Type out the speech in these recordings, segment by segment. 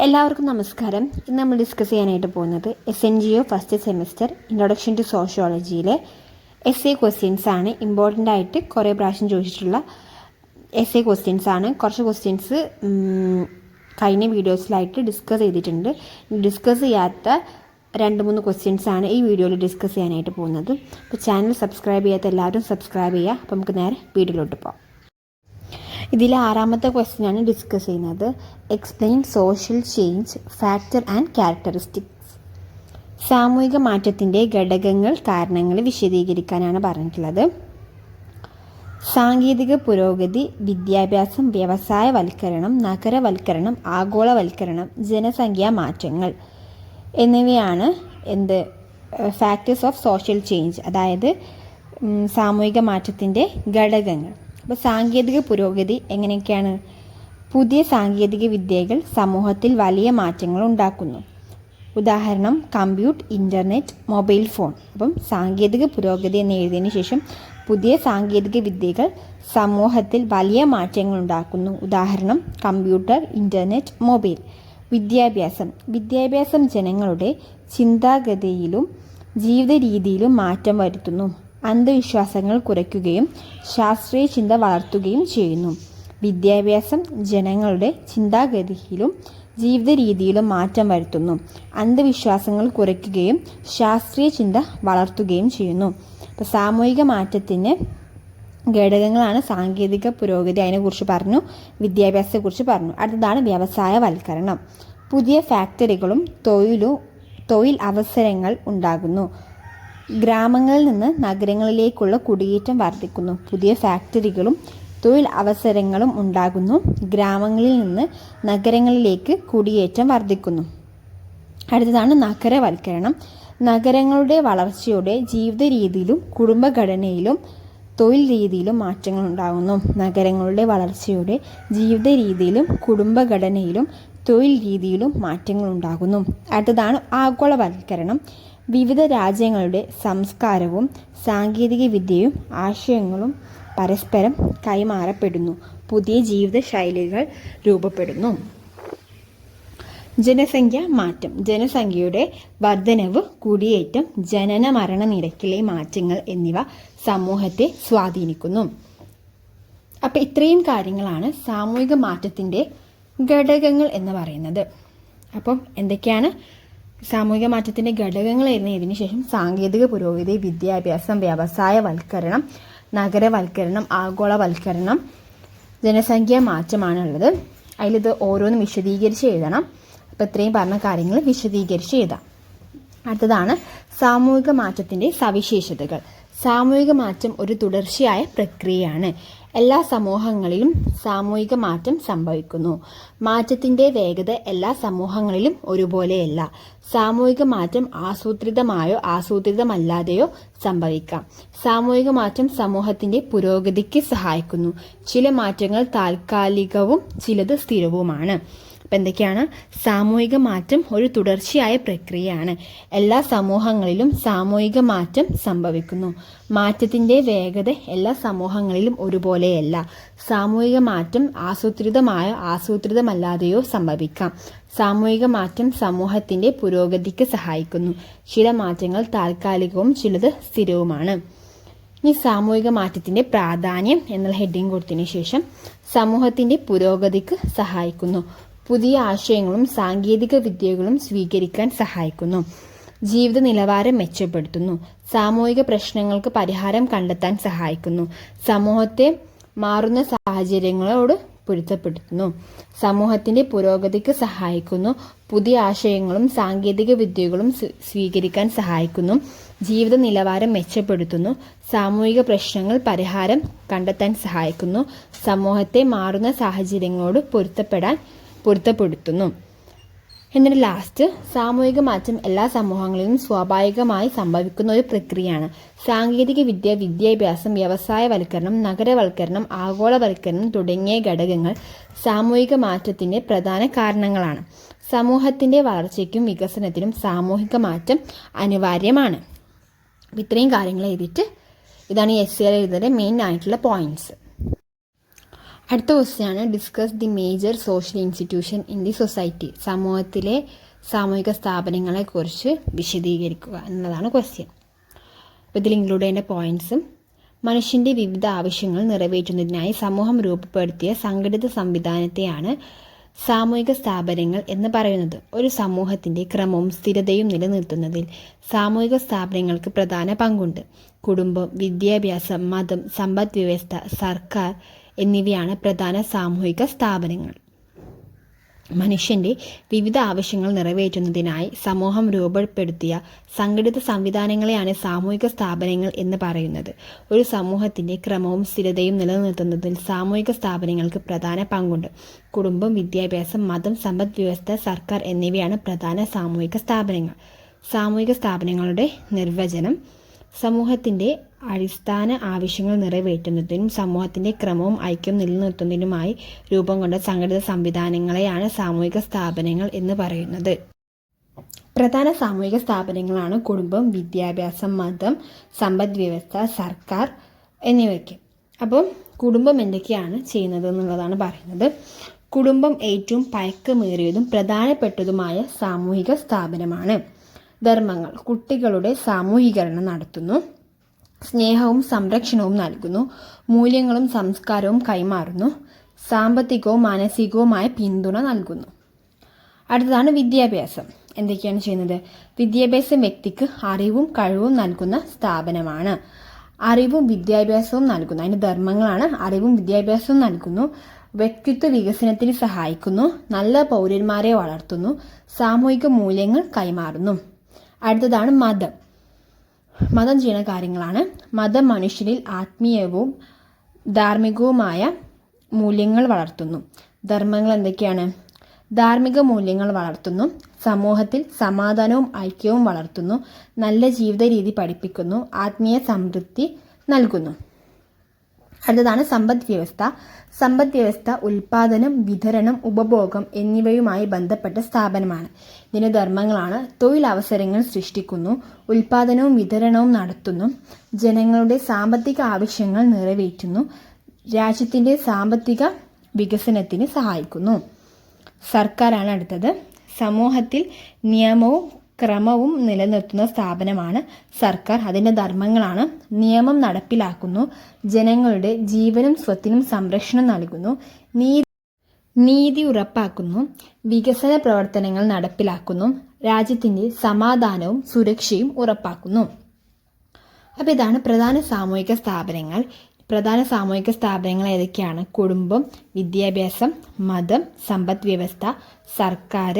എല്ലാവർക്കും നമസ്കാരം. ഇന്ന് നമ്മൾ ഡിസ്കസ് ചെയ്യാനായിട്ട് പോകുന്നത് SNGO first semester introduction to സോഷ്യോളജിയിലെ essay ക്വസ്റ്റ്യൻസ് ആണ്. ഇമ്പോർട്ടൻ്റ് ആയിട്ട് കുറേ പ്രാവശ്യം ചോദിച്ചിട്ടുള്ള essay ക്വസ്റ്റ്യൻസ് ആണ്. കുറച്ച് ക്വസ്റ്റ്യൻസ് കഴിഞ്ഞ വീഡിയോസിലായിട്ട് ഡിസ്കസ് ചെയ്തിട്ടുണ്ട്. ഡിസ്കസ് ചെയ്യാത്ത 2-3 ക്വസ്റ്റ്യൻസ് ആണ് ഈ വീഡിയോയിൽ ഡിസ്കസ് ചെയ്യാനായിട്ട് പോകുന്നത്. അപ്പോൾ ചാനൽ സബ്സ്ക്രൈബ് ചെയ്യാത്ത എല്ലാവരും സബ്സ്ക്രൈബ് ചെയ്യുക. അപ്പോൾ നമുക്ക് നേരെ വീഡിയോയിലോട്ട് പോകാം. ഇതിൽ 6ാമത്തെ ക്വസ്റ്റ്യനാണ് ഡിസ്കസ് ചെയ്യുന്നത്. Explain social change factor and characteristics. സാമൂഹിക മാറ്റത്തിൻ്റെ ഘടകങ്ങൾ, കാരണങ്ങൾ വിശദീകരിക്കാനാണ് പറഞ്ഞിട്ടുള്ളത്. സാങ്കേതിക പുരോഗതി, വിദ്യാഭ്യാസം, വ്യവസായവൽക്കരണം, നഗരവൽക്കരണം, ആഗോളവൽക്കരണം, ജനസംഖ്യാ മാറ്റങ്ങൾ എന്നിവയാണ് ഫാക്ടേഴ്സ് ഓഫ് സോഷ്യൽ ചേഞ്ച്, അതായത് സാമൂഹിക മാറ്റത്തിൻ്റെ ഘടകങ്ങൾ. അപ്പോൾ സാങ്കേതിക പുരോഗതി എങ്ങനെയൊക്കെയാണ്? പുതിയ സാങ്കേതിക വിദ്യകൾ സമൂഹത്തിൽ വലിയ മാറ്റങ്ങൾ ഉണ്ടാക്കുന്നു. ഉദാഹരണം കമ്പ്യൂട്ടർ, ഇൻ്റർനെറ്റ്, മൊബൈൽ ഫോൺ. അപ്പം സാങ്കേതിക പുരോഗതി എന്ന് എഴുതിയതിന് ശേഷം പുതിയ സാങ്കേതിക വിദ്യകൾ സമൂഹത്തിൽ വലിയ മാറ്റങ്ങൾ ഉണ്ടാക്കുന്നു. ഉദാഹരണം കമ്പ്യൂട്ടർ, ഇൻ്റർനെറ്റ്, മൊബൈൽ. വിദ്യാഭ്യാസം ജനങ്ങളുടെ ചിന്താഗതിയിലും ജീവിത രീതിയിലും മാറ്റം വരുത്തുന്നു. അന്ധവിശ്വാസങ്ങൾ കുറയ്ക്കുകയും ശാസ്ത്രീയ ചിന്ത വളർത്തുകയും ചെയ്യുന്നു. വിദ്യാഭ്യാസം ജനങ്ങളുടെ ചിന്താഗതിയിലും ജീവിത രീതിയിലും മാറ്റം വരുത്തുന്നു. അന്ധവിശ്വാസങ്ങൾ കുറയ്ക്കുകയും ശാസ്ത്രീയ ചിന്ത വളർത്തുകയും ചെയ്യുന്നു. അപ്പോൾ സാമൂഹിക മാറ്റത്തിന് ഘടകങ്ങളാണ് സാങ്കേതിക പുരോഗതി, അതിനെക്കുറിച്ച് പറഞ്ഞു. വിദ്യാഭ്യാസത്തെക്കുറിച്ച് പറഞ്ഞു. അടുത്തതാണ് വ്യവസായവൽക്കരണം. പുതിയ ഫാക്ടറികളും തൊഴിൽ അവസരങ്ങൾ ഉണ്ടാകുന്നു. ഗ്രാമങ്ങളിൽ നിന്ന് നഗരങ്ങളിലേക്കുള്ള കുടിയേറ്റം വർദ്ധിക്കുന്നു. പുതിയ ഫാക്ടറികളും തൊഴിൽ അവസരങ്ങളും ഉണ്ടാകുന്നു. ഗ്രാമങ്ങളിൽ നിന്ന് നഗരങ്ങളിലേക്ക് കുടിയേറ്റം വർദ്ധിക്കുന്നു. അടുത്തതാണ് നഗരവൽക്കരണം. നഗരങ്ങളുടെ വളർച്ചയോടെ ജീവിത രീതിയിലും കുടുംബഘടനയിലും തൊഴിൽ രീതിയിലും മാറ്റങ്ങൾ ഉണ്ടാകുന്നു. നഗരങ്ങളുടെ വളർച്ചയോടെ ജീവിത രീതിയിലും കുടുംബഘടനയിലും തൊഴിൽ രീതിയിലും മാറ്റങ്ങൾ ഉണ്ടാകുന്നു. അടുത്തതാണ് ആഗോളവൽക്കരണം. വിവിധ രാജ്യങ്ങളുടെ സംസ്കാരവും സാങ്കേതിക വിദ്യയും ആശയങ്ങളും പരസ്പരം കൈമാറപ്പെടുന്നു. പുതിയ ജീവിത ശൈലികൾ രൂപപ്പെടുന്നു. ജനസംഖ്യ മാറ്റം. ജനസംഖ്യയുടെ വർധനവ്, കുടിയേറ്റം, ജനന മരണ നിരക്കിലെ മാറ്റങ്ങൾ എന്നിവ സമൂഹത്തെ സ്വാധീനിക്കുന്നു. അപ്പം ഇത്രയും കാര്യങ്ങളാണ് സാമൂഹിക മാറ്റത്തിൻ്റെ ഘടകങ്ങൾ എന്ന് പറയുന്നത്. അപ്പം എന്തൊക്കെയാണ് സാമൂഹിക മാറ്റത്തിൻ്റെ ഘടകങ്ങൾ എന്നതിന് ശേഷം സാങ്കേതിക പുരോഗതി, വിദ്യാഭ്യാസം, വ്യവസായവൽക്കരണം, നഗരവൽക്കരണം, ആഗോളവൽക്കരണം, ജനസംഖ്യാ മാറ്റമാണുള്ളത്. അതിലിത് ഓരോന്നും വിശദീകരിച്ച് എഴുതണം. അപ്പോൾ ഇത്രയും പറഞ്ഞ കാര്യങ്ങൾ വിശദീകരിച്ച് എഴുതാം. അടുത്തതാണ് സാമൂഹിക മാറ്റത്തിൻ്റെ സവിശേഷതകൾ. സാമൂഹിക മാറ്റം ഒരു തുടർച്ചയായ പ്രക്രിയയാണ്. എല്ലാ സമൂഹങ്ങളിലും സാമൂഹിക മാറ്റം സംഭവിക്കുന്നു. മാറ്റത്തിൻ്റെ വേഗത എല്ലാ സമൂഹങ്ങളിലും ഒരുപോലെയല്ല. സാമൂഹിക മാറ്റം ആസൂത്രിതമായോ ആസൂത്രിതമല്ലാതെയോ സംഭവിക്കാം. സാമൂഹിക മാറ്റം സമൂഹത്തിൻ്റെ പുരോഗതിക്ക് സഹായിക്കുന്നു. ചില മാറ്റങ്ങൾ താൽക്കാലികവും ചിലത് സ്ഥിരവുമാണ്. അപ്പം എന്തൊക്കെയാണ്? സാമൂഹിക മാറ്റം ഒരു തുടർച്ചയായ പ്രക്രിയയാണ്. എല്ലാ സമൂഹങ്ങളിലും സാമൂഹിക മാറ്റം സംഭവിക്കുന്നു. മാറ്റത്തിൻ്റെ വേഗത എല്ലാ സമൂഹങ്ങളിലും ഒരുപോലെയല്ല. സാമൂഹിക മാറ്റം ആസൂത്രിതമായോ ആസൂത്രിതമല്ലാതെയോ സംഭവിക്കാം. സാമൂഹിക മാറ്റം സമൂഹത്തിൻ്റെ പുരോഗതിക്ക് സഹായിക്കുന്നു. ചില മാറ്റങ്ങൾ താൽക്കാലികവും ചിലത് സ്ഥിരവുമാണ്. ഇനി സാമൂഹിക മാറ്റത്തിൻ്റെ പ്രാധാന്യം എന്നുള്ള ഹെഡിങ് കൊടുത്തതിന് ശേഷം സമൂഹത്തിൻ്റെ പുരോഗതിക്ക് സഹായിക്കുന്നു. പുതിയ ആശയങ്ങളും സാങ്കേതിക വിദ്യകളും സ്വീകരിക്കാൻ സഹായിക്കുന്നു. ജീവിത നിലവാരം മെച്ചപ്പെടുത്തുന്നു. സാമൂഹിക പ്രശ്നങ്ങൾക്ക് പരിഹാരം കണ്ടെത്താൻ സഹായിക്കുന്നു. സമൂഹത്തെ മാറുന്ന സാഹചര്യങ്ങളോട് പൊരുത്തപ്പെടുത്തുന്നു. സമൂഹത്തിൻ്റെ പുരോഗതിക്ക് സഹായിക്കുന്നു. പുതിയ ആശയങ്ങളും സാങ്കേതിക വിദ്യകളും സ്വീകരിക്കാൻ സഹായിക്കുന്നു. ജീവിത നിലവാരം മെച്ചപ്പെടുത്തുന്നു. സാമൂഹിക പ്രശ്നങ്ങൾ പരിഹാരം കണ്ടെത്താൻ സഹായിക്കുന്നു. സമൂഹത്തെ മാറുന്ന സാഹചര്യങ്ങളോട് പൊരുത്തപ്പെടുത്തുന്നു. എന്നിട്ട് ലാസ്റ്റ് സാമൂഹിക മാറ്റം എല്ലാ സമൂഹങ്ങളിലും സ്വാഭാവികമായി സംഭവിക്കുന്ന ഒരു പ്രക്രിയയാണ്. സാങ്കേതിക വിദ്യ, വിദ്യാഭ്യാസം, വ്യവസായവൽക്കരണം, നഗരവൽക്കരണം, ആഗോളവൽക്കരണം തുടങ്ങിയ ഘടകങ്ങൾ സാമൂഹിക മാറ്റത്തിൻ്റെ പ്രധാന കാരണങ്ങളാണ്. സമൂഹത്തിൻ്റെ വളർച്ചയ്ക്കും വികസനത്തിനും സാമൂഹിക മാറ്റം അനിവാര്യമാണ്. ഇത്രയും കാര്യങ്ങൾ എഴുതിയിട്ട് ഇതാണ് ഈ എസ്സേയിൽ എഴുതുന്നതിൻ്റെ മെയിൻ ആയിട്ടുള്ള പോയിന്റ്സ്. അടുത്ത ക്വസ്റ്റ്യൻ ആണ് discuss the major social institution in the society. സമൂഹത്തിലെ സാമൂഹിക സ്ഥാപനങ്ങളെക്കുറിച്ച് വിശദീകരിക്കുക എന്നുള്ളതാണ് ക്വസ്റ്റ്യൻ. അപ്പോൾ ഇതിൽ ഇൻക്ലൂഡ് ചെയ്യേണ്ട പോയിന്റ്സും മനുഷ്യൻ്റെ വിവിധ ആവശ്യങ്ങൾ നിറവേറ്റുന്നതിനായി സമൂഹം രൂപപ്പെടുത്തിയ സംഘടിത സംവിധാനത്തെയാണ് സാമൂഹിക സ്ഥാപനങ്ങൾ എന്ന് പറയുന്നത്. ഒരു സമൂഹത്തിൻ്റെ ക്രമവും സ്ഥിരതയും നിലനിർത്തുന്നതിൽ സാമൂഹിക സ്ഥാപനങ്ങൾക്ക് പ്രധാന പങ്കുണ്ട്. കുടുംബം, വിദ്യാഭ്യാസം, മതം, സമ്പദ് വ്യവസ്ഥ, സർക്കാർ എന്നിവയാണ് പ്രധാന സാമൂഹിക സ്ഥാപനങ്ങൾ. മനുഷ്യൻ്റെ വിവിധ ആവശ്യങ്ങൾ നിറവേറ്റുന്നതിനായി സമൂഹം രൂപപ്പെടുത്തിയ സംഘടിത സംവിധാനങ്ങളെയാണ് സാമൂഹിക സ്ഥാപനങ്ങൾ എന്ന് പറയുന്നത്. ഒരു സമൂഹത്തിൻ്റെ ക്രമവും സ്ഥിരതയും നിലനിർത്തുന്നതിൽ സാമൂഹിക സ്ഥാപനങ്ങൾക്ക് പ്രധാന പങ്കുണ്ട്. കുടുംബം, വിദ്യാഭ്യാസം, മതം, സമ്പദ് വ്യവസ്ഥ, സർക്കാർ എന്നിവയാണ് പ്രധാന സാമൂഹിക സ്ഥാപനങ്ങൾ. സാമൂഹിക സ്ഥാപനങ്ങളുടെ നിർവചനം: സമൂഹത്തിൻ്റെ അടിസ്ഥാന ആവശ്യങ്ങൾ നിറവേറ്റുന്നതിനും സമൂഹത്തിൻ്റെ ക്രമവും ഐക്യവും നിലനിർത്തുന്നതിനുമായി രൂപം കൊണ്ട സംഘടിത സംവിധാനങ്ങളെയാണ് സാമൂഹിക സ്ഥാപനങ്ങൾ എന്ന് പറയുന്നത്. പ്രധാന സാമൂഹിക സ്ഥാപനങ്ങളാണ് കുടുംബം, വിദ്യാഭ്യാസം, മതം, സമ്പദ് വ്യവസ്ഥ, സർക്കാർ എന്നിവയ്ക്ക്. അപ്പം കുടുംബം എന്തൊക്കെയാണ് ചെയ്യുന്നത് എന്നുള്ളതാണ് പറയുന്നത്. കുടുംബം ഏറ്റവും പഴക്കമേറിയതും പ്രധാനപ്പെട്ടതുമായ സാമൂഹിക സ്ഥാപനമാണ്. ധർമ്മങ്ങൾ: കുട്ടികളുടെ സാമൂഹീകരണം നടത്തുന്നു, സ്നേഹവും സംരക്ഷണവും നൽകുന്നു, മൂല്യങ്ങളും സംസ്കാരവും കൈമാറുന്നു, സാമ്പത്തികവും മാനസികവുമായ പിന്തുണ നൽകുന്നു. അടുത്തതാണ് വിദ്യാഭ്യാസം. എന്തൊക്കെയാണ് ചെയ്യുന്നത്? വിദ്യാഭ്യാസം വ്യക്തിക്ക് അറിവും കഴിവും നൽകുന്ന സ്ഥാപനമാണ്. അറിവും വിദ്യാഭ്യാസവും നൽകുന്നു. അതിൻ്റെ ധർമ്മങ്ങളാണ് അറിവും വിദ്യാഭ്യാസവും നൽകുന്നു, വ്യക്തിത്വ വികസനത്തിന് സഹായിക്കുന്നു, നല്ല പൗരന്മാരെ വളർത്തുന്നു, സാമൂഹിക മൂല്യങ്ങൾ കൈമാറുന്നു. അടുത്തതാണ് മതം. മതം ചെയ്യുന്ന കാര്യങ്ങളാണ്. മതം മനുഷ്യരിൽ ആത്മീയവും ധാർമ്മികവുമായ മൂല്യങ്ങൾ വളർത്തുന്നു. ധർമ്മങ്ങൾ എന്തൊക്കെയാണ്? ധാർമ്മിക മൂല്യങ്ങൾ വളർത്തുന്നു, സമൂഹത്തിൽ സമാധാനവും ഐക്യവും വളർത്തുന്നു, നല്ല ജീവിത രീതി പഠിപ്പിക്കുന്നു, ആത്മീയ സംതൃപ്തി നൽകുന്നു. അടുത്തതാണ് സമ്പദ് വ്യവസ്ഥ. സമ്പദ് വ്യവസ്ഥ ഉൽപാദനം, വിതരണം, ഉപഭോഗം എന്നിവയുമായി ബന്ധപ്പെട്ട സ്ഥാപനമാണ്. ഇതിൻ്റെ ധർമ്മങ്ങളാണ്: തൊഴിലവസരങ്ങൾ സൃഷ്ടിക്കുന്നു, ഉൽപാദനവും വിതരണവും നടത്തുന്നു, ജനങ്ങളുടെ സാമ്പത്തിക ആവശ്യങ്ങൾ നിറവേറ്റുന്നു, രാജ്യത്തിൻ്റെ സാമ്പത്തിക വികസനത്തിന് സഹായിക്കുന്നു. സർക്കാരാണ് അടുത്തത്. സമൂഹത്തിൽ നിയമവും ക്രമവും നിലനിർത്തുന്ന സ്ഥാപനമാണ് സർക്കാർ. അതിൻ്റെ ധർമ്മങ്ങളാണ്: നിയമം നടപ്പിലാക്കുന്നു, ജനങ്ങളുടെ ജീവനും സ്വത്തിനും സംരക്ഷണം നൽകുന്നു, നീതി ഉറപ്പാക്കുന്നു, വികസന പ്രവർത്തനങ്ങൾ നടപ്പിലാക്കുന്നു, രാജ്യത്തിൻ്റെ സമാധാനവും സുരക്ഷയും ഉറപ്പാക്കുന്നു. അപ്പോൾ ഇതാണ് പ്രധാന സാമൂഹിക സ്ഥാപനങ്ങൾ. പ്രധാന സാമൂഹിക സ്ഥാപനങ്ങൾ ഏതൊക്കെയാണ്? കുടുംബം, വിദ്യാഭ്യാസം, മതം, സമ്പദ് വ്യവസ്ഥ, സർക്കാർ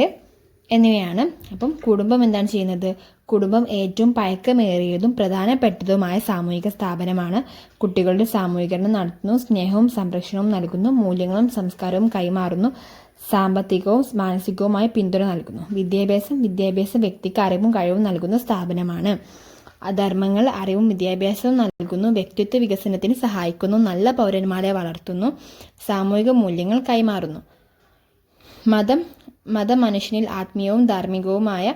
എന്നിവയാണ്. അപ്പം കുടുംബം എന്താണ് ചെയ്യുന്നത്? കുടുംബം ഏറ്റവും പഴക്കമേറിയതും പ്രധാനപ്പെട്ടതുമായ സാമൂഹിക സ്ഥാപനമാണ്. കുട്ടികളുടെ സാമൂഹികരണം നടത്തുന്നു, സ്നേഹവും സംരക്ഷണവും നൽകുന്നു, മൂല്യങ്ങളും സംസ്കാരവും കൈമാറുന്നു, സാമ്പത്തികവും മാനസികവുമായ പിന്തുണ നൽകുന്നു. വിദ്യാഭ്യാസം വ്യക്തിക്ക് അറിവും കഴിവും നൽകുന്ന സ്ഥാപനമാണ്. ധർമ്മങ്ങൾ അറിവും വിദ്യാഭ്യാസവും നൽകുന്നു, വ്യക്തിത്വ വികസനത്തിന് സഹായിക്കുന്നു, നല്ല പൗരന്മാരെ വളർത്തുന്നു, സാമൂഹിക മൂല്യങ്ങൾ കൈമാറുന്നു. മതം മനുഷ്യനിൽ ആത്മീയവും ധാർമ്മികവുമായ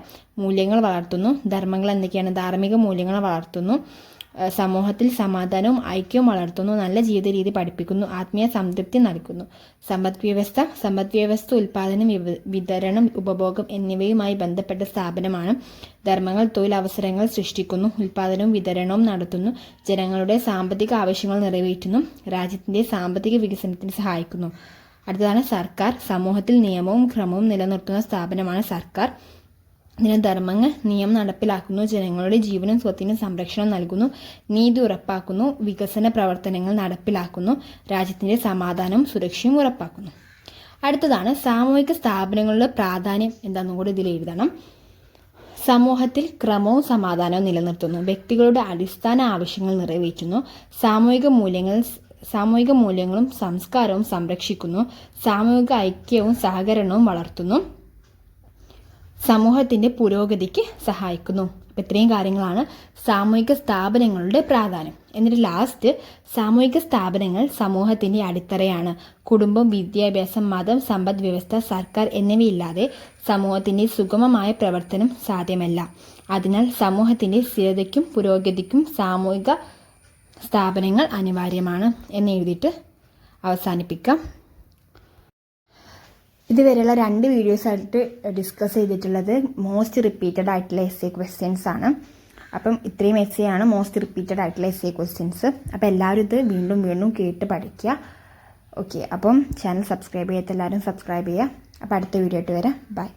മൂല്യങ്ങൾ വളർത്തുന്നു. ധർമ്മങ്ങൾ എന്തൊക്കെയാണ്? ധാർമ്മിക മൂല്യങ്ങൾ വളർത്തുന്നു, സമൂഹത്തിൽ സമാധാനവും ഐക്യവും വളർത്തുന്നു, നല്ല ജീവിത രീതി പഠിപ്പിക്കുന്നു, ആത്മീയ സംതൃപ്തി നൽകുന്നു. സമ്പദ് വ്യവസ്ഥ ഉൽപാദനം, വിതരണം, ഉപഭോഗം എന്നിവയുമായി ബന്ധപ്പെട്ട സ്ഥാപനമാണ്. ധർമ്മങ്ങൾ തൊഴിലവസരങ്ങൾ സൃഷ്ടിക്കുന്നു, ഉൽപാദനവും വിതരണവും നടത്തുന്നു, ജനങ്ങളുടെ സാമ്പത്തിക ആവശ്യങ്ങൾ നിറവേറ്റുന്നു, രാജ്യത്തിൻ്റെ സാമ്പത്തിക വികസനത്തിന് സഹായിക്കുന്നു. അടുത്തതാണ് സർക്കാർ. സമൂഹത്തിൽ നിയമവും ക്രമവും നിലനിർത്തുന്ന സ്ഥാപനമാണ് സർക്കാർ. ഇതിന് ധർമ്മങ്ങൾ: നിയമം നടപ്പിലാക്കുന്നു, ജനങ്ങളുടെ ജീവനും സ്വത്തിനും സംരക്ഷണം നൽകുന്നു, നീതി ഉറപ്പാക്കുന്നു, വികസന പ്രവർത്തനങ്ങൾ നടപ്പിലാക്കുന്നു, രാജ്യത്തിൻ്റെ സമാധാനവും സുരക്ഷയും ഉറപ്പാക്കുന്നു. അടുത്തതാണ് സാമൂഹിക സ്ഥാപനങ്ങളുടെ പ്രാധാന്യം എന്താണെന്നും കൂടി ഇതിൽ എഴുതണം. സമൂഹത്തിൽ ക്രമവും സമാധാനവും നിലനിർത്തുന്നു, വ്യക്തികളുടെ അടിസ്ഥാന ആവശ്യങ്ങൾ നിറവേറ്റുന്നു, സാമൂഹിക മൂല്യങ്ങളും സംസ്കാരവും സംരക്ഷിക്കുന്നു, സാമൂഹിക ഐക്യവും സഹകരണവും വളർത്തുന്നു, സമൂഹത്തിൻ്റെ പുരോഗതിക്ക് സഹായിക്കുന്നു. അപ്പോൾ ഇത്രയും കാര്യങ്ങളാണ് സാമൂഹിക സ്ഥാപനങ്ങളുടെ പ്രാധാന്യം. എന്നിട്ട് ലാസ്റ്റ്, സാമൂഹിക സ്ഥാപനങ്ങൾ സമൂഹത്തിൻ്റെ അടിത്തറയാണ്. കുടുംബം, വിദ്യാഭ്യാസം, മതം, സമ്പദ് വ്യവസ്ഥ, സർക്കാർ എന്നിവയില്ലാതെ സമൂഹത്തിൻ്റെ സുഗമമായ പ്രവർത്തനം സാധ്യമല്ല. അതിനാൽ സമൂഹത്തിൻ്റെ സ്ഥിരതയ്ക്കും പുരോഗതിക്കും സാമൂഹിക സ്ഥാപനങ്ങൾ അനിവാര്യമാണ് എന്ന് എഴുതിയിട്ട് അവസാനിപ്പിക്കാം. ഇതുവരെയുള്ള 2 വീഡിയോസായിട്ട് ഡിസ്കസ് ചെയ്തിട്ടുള്ളത് മോസ്റ്റ് റിപ്പീറ്റഡ് ആയിട്ടുള്ള എസ്സേ ക്വസ്റ്റ്യൻസ് ആണ്. അപ്പം ഇത്രയും എസ്സേ ആണ് മോസ്റ്റ് റിപ്പീറ്റഡ് ആയിട്ടുള്ള എസ്സേ ക്വസ്റ്റ്യൻസ്. അപ്പോൾ എല്ലാവരും ഇത് വീണ്ടും വീണ്ടും കേട്ട് പഠിക്കുക. ഓക്കെ, അപ്പം ചാനൽ സബ്സ്ക്രൈബ് ചെയ്യാത്ത എല്ലാവരും സബ്സ്ക്രൈബ് ചെയ്യുക. അപ്പോൾ അടുത്ത വീഡിയോ ആയിട്ട് വരാം. ബൈ.